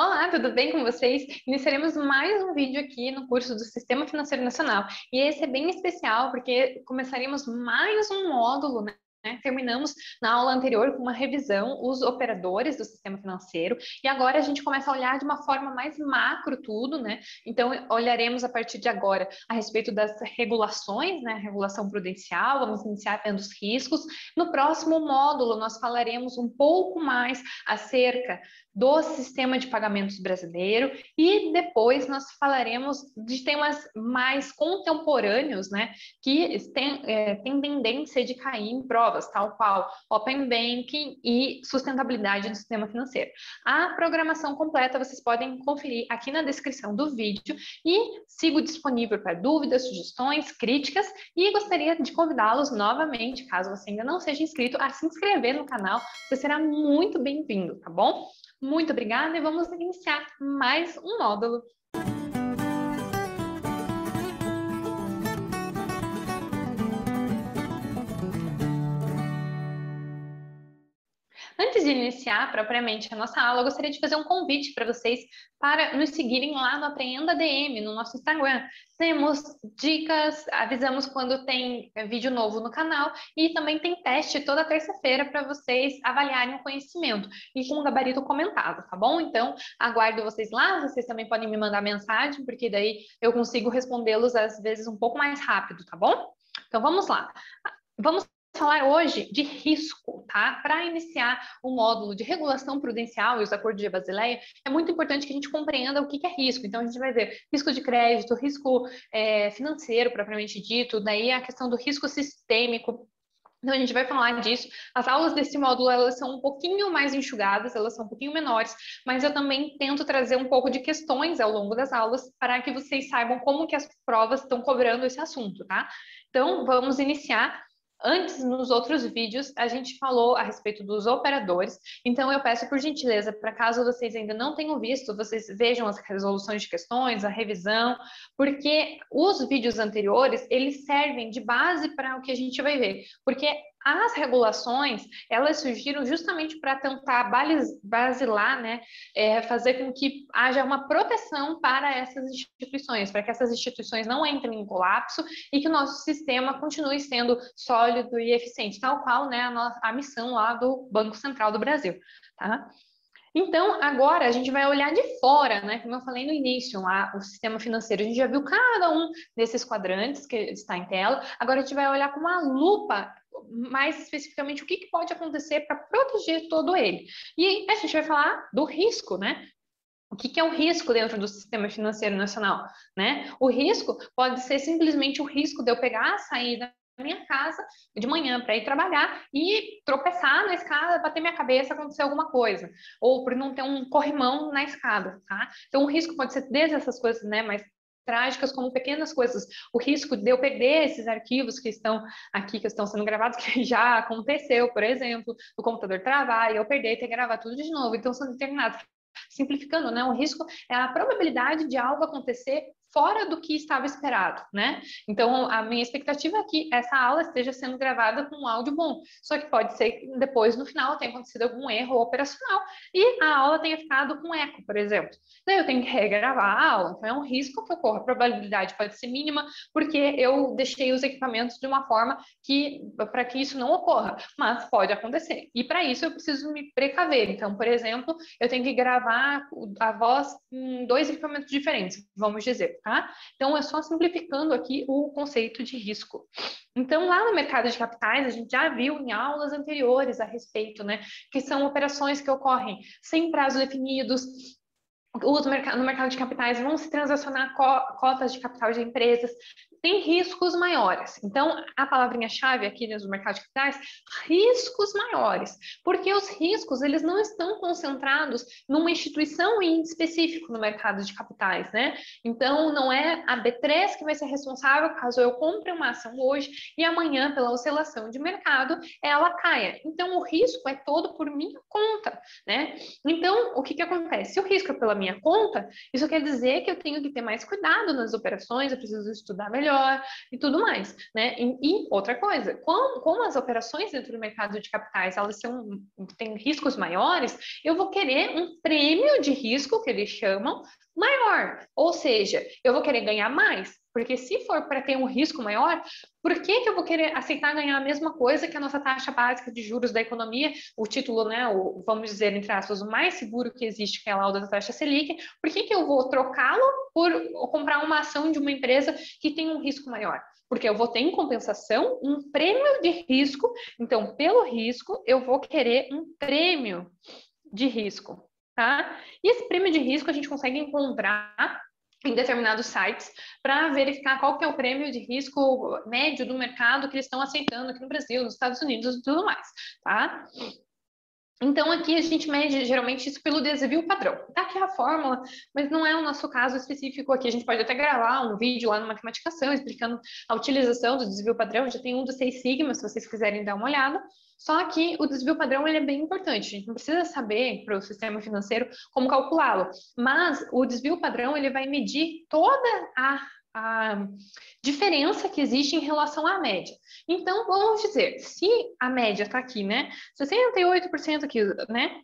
Olá, tudo bem com vocês? Iniciaremos mais um vídeo aqui no curso do Sistema Financeiro Nacional. E esse é bem especial porque começaremos mais um módulo, né? Terminamos na aula anterior com uma revisão, os operadores do sistema financeiro, e agora a gente começa a olhar de uma forma mais macro tudo, né? Então, olharemos a partir de agora a respeito das regulações, né? Regulação prudencial, vamos iniciar vendo os riscos. No próximo módulo, nós falaremos um pouco mais acerca do sistema de pagamentos brasileiro e depois nós falaremos de temas mais contemporâneos, né, que tem tendência de cair em provas, tal qual Open Banking e sustentabilidade do sistema financeiro. A programação completa vocês podem conferir aqui na descrição do vídeo e sigo disponível para dúvidas, sugestões, críticas e gostaria de convidá-los novamente, caso você ainda não seja inscrito, a se inscrever no canal, você será muito bem-vindo, tá bom? Muito obrigada e vamos iniciar mais um módulo. Antes de iniciar propriamente a nossa aula, eu gostaria de fazer um convite para vocês para nos seguirem lá no Apreenda DM, no nosso Instagram. Temos dicas, avisamos quando tem vídeo novo no canal e também tem teste toda terça-feira para vocês avaliarem o conhecimento e com um gabarito comentado, tá bom? Então, aguardo vocês lá, vocês também podem me mandar mensagem, porque daí eu consigo respondê-los às vezes um pouco mais rápido, tá bom? Então, vamos lá. Vamos falar hoje de risco, tá? Para iniciar o módulo de regulação prudencial e os acordos de Basileia, é muito importante que a gente compreenda o que é risco. Então, a gente vai ver risco de crédito, risco financeiro, propriamente dito, daí a questão do risco sistêmico. Então, a gente vai falar disso. As aulas desse módulo, elas são um pouquinho mais enxugadas, elas são um pouquinho menores, mas eu também tento trazer um pouco de questões ao longo das aulas para que vocês saibam como que as provas estão cobrando esse assunto, tá? Então, vamos iniciar. Antes, nos outros vídeos, a gente falou a respeito dos operadores, então eu peço por gentileza, para caso vocês ainda não tenham visto, vocês vejam as resoluções de questões, a revisão, porque os vídeos anteriores, eles servem de base para o que a gente vai ver, porque as regulações, elas surgiram justamente para tentar basilar, né, fazer com que haja uma proteção para essas instituições, para que essas instituições não entrem em colapso e que o nosso sistema continue sendo sólido e eficiente, tal qual, né, a missão lá do Banco Central do Brasil, tá? Então, agora a gente vai olhar de fora, né? Como eu falei no início, lá, o sistema financeiro. A gente já viu cada um desses quadrantes que está em tela. Agora a gente vai olhar com uma lupa, mais especificamente, o que pode acontecer para proteger todo ele. E a gente vai falar do risco, né? O que é o risco dentro do sistema financeiro nacional, né? O risco pode ser simplesmente o risco de eu pegar, sair da minha casa de manhã para ir trabalhar e tropeçar na escada, bater minha cabeça, acontecer alguma coisa, ou por não ter um corrimão na escada, tá? Então, o risco pode ser desde essas coisas, né, mais trágicas como pequenas coisas. O risco de eu perder esses arquivos que estão aqui, que estão sendo gravados, que já aconteceu, por exemplo, o computador travar e eu perder e ter que gravar tudo de novo. Então, são determinados. Simplificando, né? O risco é a probabilidade de algo acontecer fora do que estava esperado, né? Então, a minha expectativa é que essa aula esteja sendo gravada com um áudio bom, só que pode ser que depois, no final, tenha acontecido algum erro operacional e a aula tenha ficado com eco, por exemplo. Daí eu tenho que regravar a aula, então é um risco que ocorra. A probabilidade pode ser mínima, porque eu deixei os equipamentos de uma forma para que isso não ocorra, mas pode acontecer. E para isso eu preciso me precaver. Então, por exemplo, eu tenho que gravar a voz em 2 equipamentos diferentes, vamos dizer, tá? Então, é só simplificando aqui o conceito de risco. Então, lá no mercado de capitais, a gente já viu em aulas anteriores a respeito, né? Que são operações que ocorrem sem prazos definidos. No mercado de capitais vão se transacionar cotas de capital de empresas, tem riscos maiores. Então, a palavrinha-chave aqui no mercado de capitais, riscos maiores, porque os riscos, eles não estão concentrados numa instituição em específico no mercado de capitais, né? Então, não é a B3 que vai ser responsável caso eu compre uma ação hoje e amanhã, pela oscilação de mercado, ela caia. Então, o risco é todo por minha conta, né? Então, o que acontece? Se o risco é pela minha conta, isso quer dizer que eu tenho que ter mais cuidado nas operações, eu preciso estudar melhor, melhor e tudo mais, né? E outra coisa, como as operações dentro do mercado de capitais, elas têm riscos maiores, eu vou querer um prêmio de risco, que eles chamam, maior. Ou seja, eu vou querer ganhar mais, porque se for para ter um risco maior, por que eu vou querer aceitar ganhar a mesma coisa que a nossa taxa básica de juros da economia, o título, né, vamos dizer, entre aspas, o mais seguro que existe, que é a lauda da taxa Selic, por que eu vou trocá-lo por comprar uma ação de uma empresa que tem um risco maior? Porque eu vou ter em compensação um prêmio de risco, então, pelo risco, eu vou querer um prêmio de risco, tá? E esse prêmio de risco a gente consegue encontrar em determinados sites para verificar qual que é o prêmio de risco médio do mercado que eles estão aceitando aqui no Brasil, nos Estados Unidos e tudo mais, tá? Então, aqui a gente mede geralmente isso pelo desvio padrão. Tá aqui a fórmula, mas não é o nosso caso específico aqui. A gente pode até gravar um vídeo lá no Matematicação explicando a utilização do desvio padrão. Já tem um dos 6 sigmas, se vocês quiserem dar uma olhada. Só que o desvio padrão ele é bem importante. A gente não precisa saber para o sistema financeiro como calculá-lo, mas o desvio padrão ele vai medir toda a diferença que existe em relação à média. Então, vamos dizer, se a média está aqui, né? 68% aqui, né?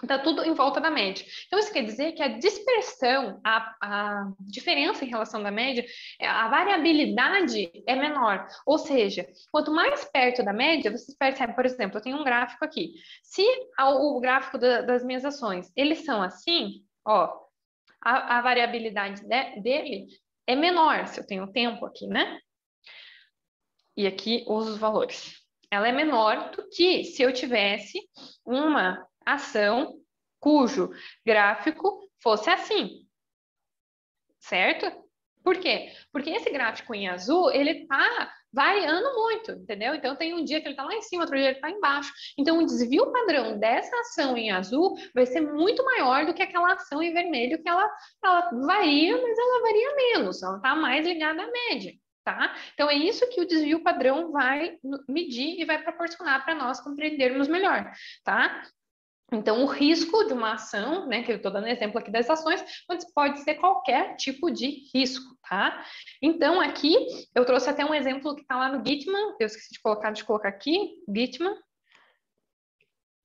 Está tudo em volta da média. Então, isso quer dizer que a dispersão, a diferença em relação da média, a variabilidade é menor. Ou seja, quanto mais perto da média, vocês percebem, por exemplo, eu tenho um gráfico aqui. Se o gráfico das minhas ações, eles são assim, ó, a variabilidade dele é menor, se eu tenho tempo aqui, né? E aqui os valores. Ela é menor do que se eu tivesse uma ação cujo gráfico fosse assim, certo? Por quê? Porque esse gráfico em azul, ele tá variando muito, entendeu? Então, tem um dia que ele tá lá em cima, outro dia ele tá embaixo. Então, o desvio padrão dessa ação em azul vai ser muito maior do que aquela ação em vermelho, que ela varia, mas ela varia menos, ela tá mais ligada à média. Tá? Então, é isso que o desvio padrão vai medir e vai proporcionar para nós compreendermos melhor, tá? Então, o risco de uma ação, né, que eu estou dando exemplo aqui das ações, mas pode ser qualquer tipo de risco, tá? Então, aqui, eu trouxe até um exemplo que está lá no Gitman, eu esqueci de colocar aqui, Gitman,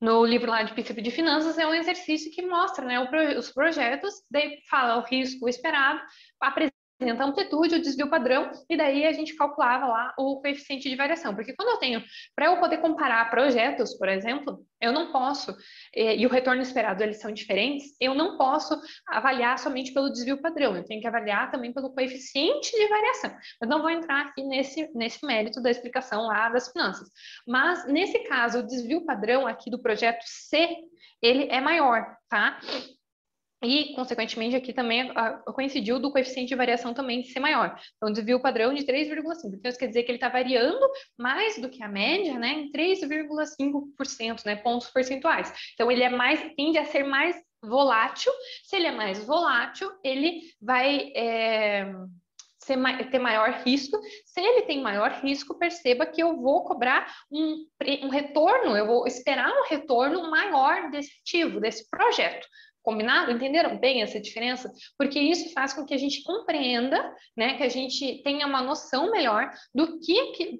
no livro lá de princípio de finanças, é um exercício que mostra, né, os projetos, daí fala o risco esperado, apresenta a amplitude, o desvio padrão, e daí a gente calculava lá o coeficiente de variação. Porque quando eu tenho, para eu poder comparar projetos, por exemplo, eu não posso, e o retorno esperado, eles são diferentes, eu não posso avaliar somente pelo desvio padrão, eu tenho que avaliar também pelo coeficiente de variação. Eu não vou entrar aqui nesse mérito da explicação lá das finanças. Mas, nesse caso, o desvio padrão aqui do projeto C, ele é maior, tá? E, consequentemente, aqui também coincidiu do coeficiente de variação também ser maior. Então, desvio padrão de 3,5. Então, isso quer dizer que ele está variando mais do que a média, né, em 3,5%, né, pontos percentuais. Então, ele tende a ser mais volátil. Se ele é mais volátil, ele vai ter maior risco. Se ele tem maior risco, perceba que eu vou cobrar um retorno, eu vou esperar um retorno maior desse ativo, desse projeto. Combinado? Entenderam bem essa diferença? Porque isso faz com que a gente compreenda, né, que a gente tenha uma noção melhor do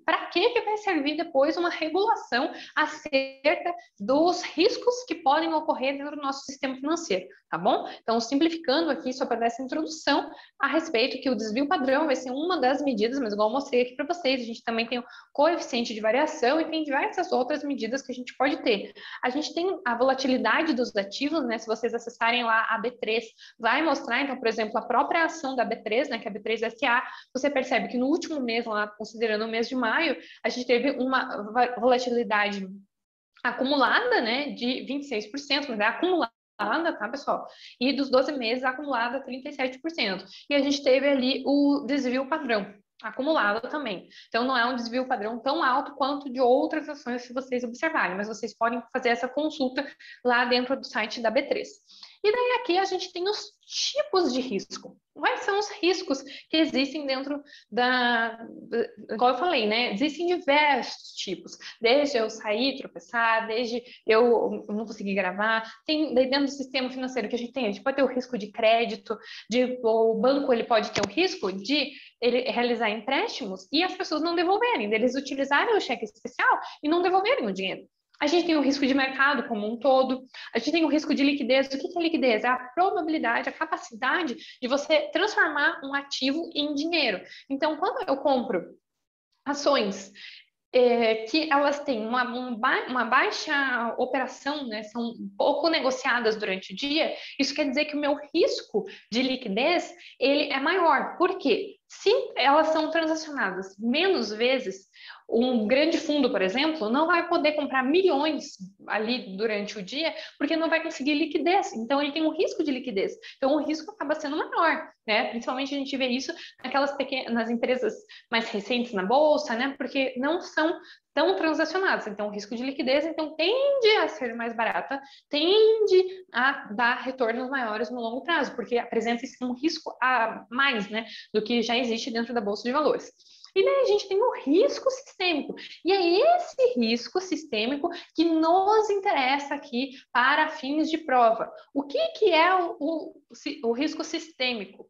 para que vai servir depois uma regulação acerca dos riscos que podem ocorrer dentro do nosso sistema financeiro, tá bom? Então, simplificando aqui, só para dar essa introdução a respeito que o desvio padrão vai ser uma das medidas, mas igual eu mostrei aqui para vocês, a gente também tem o coeficiente de variação e tem diversas outras medidas que a gente pode ter. A gente tem a volatilidade dos ativos, né? Se vocês acessarem lá a B3, vai mostrar, então, por exemplo, a própria ação da B3, né, que é a B3SA, você percebe que no último mês, lá, considerando o mês de maio, a gente teve uma volatilidade acumulada, né, de 26%, mas é acumulada, tá, pessoal? E dos 12 meses, acumulada 37%. E a gente teve ali o desvio padrão, acumulado também. Então, não é um desvio padrão tão alto quanto de outras ações, se vocês observarem, mas vocês podem fazer essa consulta lá dentro do site da B3. E daí aqui a gente tem os tipos de risco. Quais são os riscos que existem dentro igual eu falei, né? Existem diversos tipos, desde eu sair, tropeçar, desde eu não conseguir gravar, tem dentro do sistema financeiro que a gente pode ter o risco de crédito, o banco ele pode ter o risco de ele realizar empréstimos e as pessoas não devolverem, deles utilizarem o cheque especial e não devolverem o dinheiro. A gente tem o risco de mercado como um todo, a gente tem o risco de liquidez. O que é liquidez? É a probabilidade, a capacidade de você transformar um ativo em dinheiro. Então, quando eu compro ações que elas têm uma baixa operação, né, são pouco negociadas durante o dia, isso quer dizer que o meu risco de liquidez ele é maior. Por quê? Se elas são transacionadas menos vezes, um grande fundo, por exemplo, não vai poder comprar milhões ali durante o dia, porque não vai conseguir liquidez. Então, ele tem um risco de liquidez. Então, o risco acaba sendo maior, né? Principalmente a gente vê isso nas empresas mais recentes na bolsa, né? Porque não são tão transacionadas. Então, o risco de liquidez então tende a ser mais barata, tende a dar retornos maiores no longo prazo, porque apresenta um risco a mais, né, do que já existe dentro da bolsa de valores. E daí a gente tem o risco sistêmico. E é esse risco sistêmico que nos interessa aqui para fins de prova. O que é o risco sistêmico?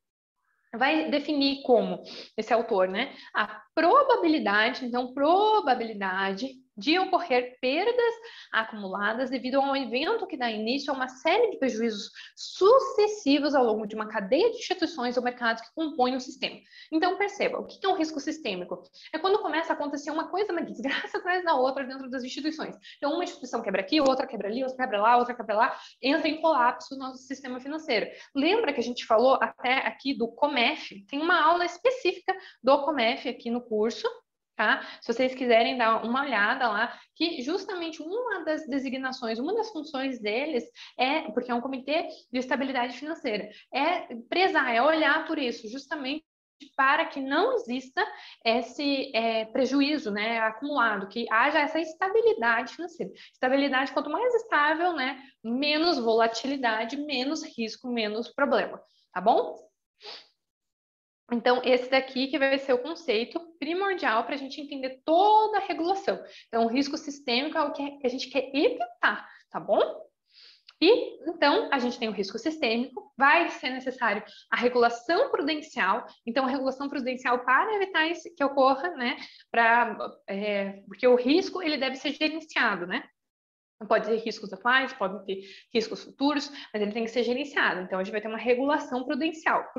Vai definir como esse autor, né? A probabilidade, então, probabilidade de ocorrer perdas acumuladas devido a um evento que dá início a uma série de prejuízos sucessivos ao longo de uma cadeia de instituições ou mercados que compõem o sistema. Então, perceba, o que é um risco sistêmico? É quando começa a acontecer uma coisa, uma desgraça atrás da outra dentro das instituições. Então, uma instituição quebra aqui, outra quebra ali, outra quebra lá, outra quebra lá, entra em colapso no nosso sistema financeiro. Lembra que a gente falou até aqui do Comef? Tem uma aula específica do Comef aqui no curso, tá? Se vocês quiserem dar uma olhada lá, que justamente uma das designações, uma das funções deles porque é um comitê de estabilidade financeira, é prezar, é olhar por isso, justamente para que não exista esse prejuízo, né, acumulado, que haja essa estabilidade financeira. Estabilidade, quanto mais estável, né, menos volatilidade, menos risco, menos problema, tá bom? Então, esse daqui que vai ser o conceito primordial para a gente entender toda a regulação. Então, o risco sistêmico é o que a gente quer evitar, tá bom? E, então, a gente tem o risco sistêmico, vai ser necessário a regulação prudencial. Então, a regulação prudencial para evitar isso que ocorra, né? Porque o risco, ele deve ser gerenciado, né? Pode ter riscos atuais, pode ter riscos futuros, mas ele tem que ser gerenciado. Então, a gente vai ter uma regulação prudencial,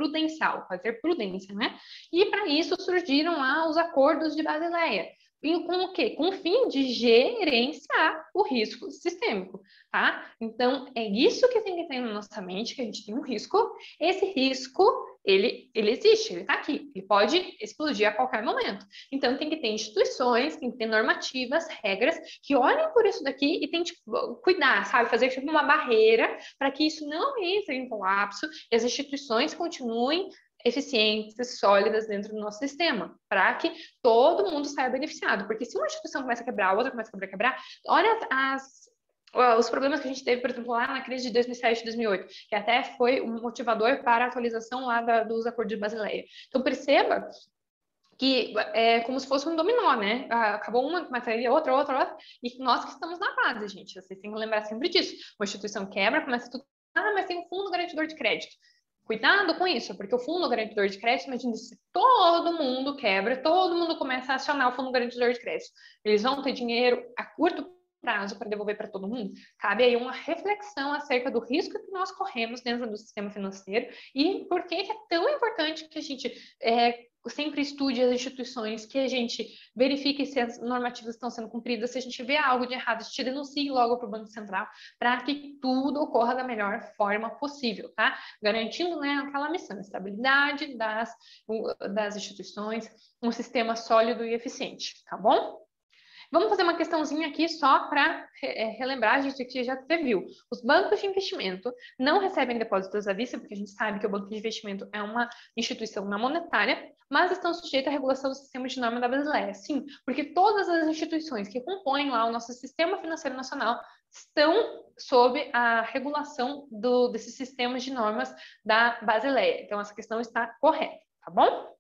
fazer prudência, né? E para isso surgiram lá os acordos de Basileia. E com o quê? Com o fim de gerenciar o risco sistêmico, tá? Então, é isso que tem que ter na nossa mente, que a gente tem um risco. Esse risco, ele existe, ele está aqui. Ele pode explodir a qualquer momento. Então, tem que ter instituições, tem que ter normativas, regras, que olhem por isso daqui e tentem cuidar, sabe? Fazer tipo uma barreira para que isso não entre em colapso e as instituições continuem eficientes, sólidas dentro do nosso sistema, para que todo mundo saia beneficiado. Porque se uma instituição começa a quebrar, a outra começa a quebrar, olha os problemas que a gente teve, por exemplo, lá na crise de 2007, 2008, que até foi um motivador para a atualização lá dos acordos de Basileia. Então, perceba que é como se fosse um dominó, né? Acabou uma, começa a ir outra, e nós que estamos na base, gente. Vocês têm que lembrar sempre disso. Uma instituição quebra, começa tudo, mas tem um fundo garantidor de crédito. Cuidado com isso, porque o fundo garantidor de crédito, imagina se todo mundo quebra, todo mundo começa a acionar o fundo garantidor de crédito. Eles vão ter dinheiro a curto prazo para devolver para todo mundo? Cabe aí uma reflexão acerca do risco que nós corremos dentro do sistema financeiro e por que é tão importante que a gente sempre estude as instituições, que a gente verifique se as normativas estão sendo cumpridas, se a gente vê algo de errado, a gente denuncie logo para o Banco Central, para que tudo ocorra da melhor forma possível, tá? Garantindo, né, aquela missão, estabilidade das instituições, um sistema sólido e eficiente, tá bom? Vamos fazer uma questãozinha aqui só para relembrar, a gente que já até viu. Os bancos de investimento não recebem depósitos à vista, porque a gente sabe que o banco de investimento é uma instituição não monetária, mas estão sujeitos à regulação do sistema de norma da Basileia. Sim, porque todas as instituições que compõem lá o nosso sistema financeiro nacional estão sob a regulação desses sistemas de normas da Basileia. Então, essa questão está correta, tá bom?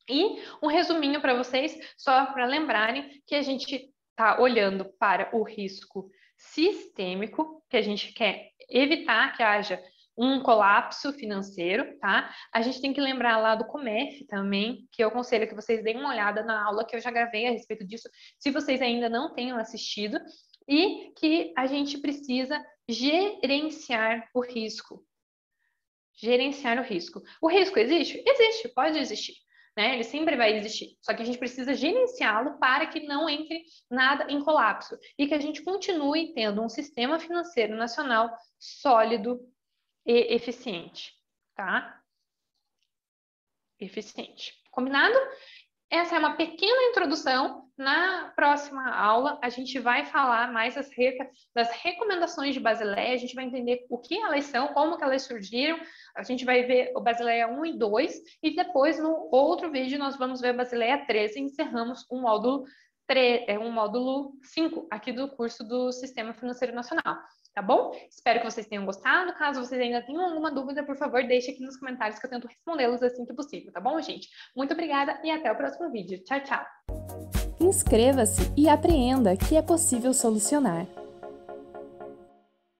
E um resuminho para vocês, só para lembrarem que a gente está olhando para o risco sistêmico, que a gente quer evitar que haja um colapso financeiro, tá? A gente tem que lembrar lá do Comef também, que eu aconselho que vocês deem uma olhada na aula que eu já gravei a respeito disso, se vocês ainda não tenham assistido, e que a gente precisa gerenciar o risco. Gerenciar o risco. O risco existe? Existe, pode existir. Né? Ele sempre vai existir. Só que a gente precisa gerenciá-lo para que não entre nada em colapso e que a gente continue tendo um sistema financeiro nacional sólido e eficiente, tá? Eficiente. Combinado? Essa é uma pequena introdução. Na próxima aula, a gente vai falar mais acerca das recomendações de Basileia, a gente vai entender o que elas são, como que elas surgiram, a gente vai ver o Basileia 1 e 2, e depois, no outro vídeo, nós vamos ver a Basileia 13 e encerramos um módulo 5 aqui do curso do Sistema Financeiro Nacional. Tá bom? Espero que vocês tenham gostado. Caso vocês ainda tenham alguma dúvida, por favor, deixe aqui nos comentários que eu tento respondê-los assim que possível, tá bom, gente? Muito obrigada e até o próximo vídeo. Tchau, tchau! Inscreva-se e apreenda que é possível solucionar.